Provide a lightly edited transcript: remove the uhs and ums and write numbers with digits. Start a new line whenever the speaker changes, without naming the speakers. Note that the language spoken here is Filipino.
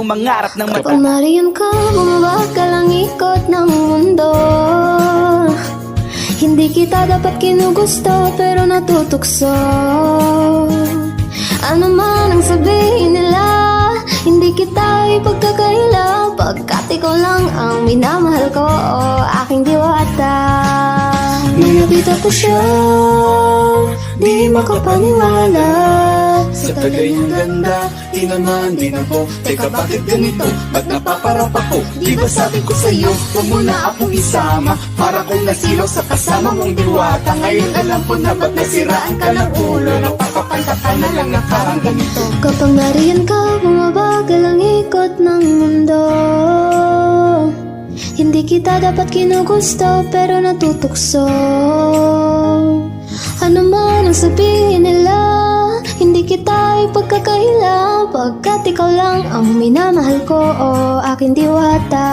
mangarap ng
Kapag nariyan ka, bumabagal ang ikot ng mundo. Hindi kita dapat kinugusto, pero natutukso. Ano man ang sabihin nila, hindi kita ipagkakaila, pagkat ikaw lang ang minamahal ko, o aking diwata. Niyabit ako siya, di makapaniwala.
Sa tagay ng ganda, di naman din ako. Teka, bakit ganito? Ba't napaparap ako? Di ba sabi ko sa'yo, huwag mo na akong isama. Para kong nasilaw sa kasama mong diwata. Ngayon alam ko na ba't nasiraan ka ng ulo. Napapakanta ka na lang na parang ganito.
Kapag nariyan ka, bumabagal ang ikot ng mundo. Hindi kita dapat kinugusto, pero natutukso. Ano man ang sabihin nila, hindi kita ipagkakaila, pagkat ikaw lang ang minamahal ko, o aking diwata.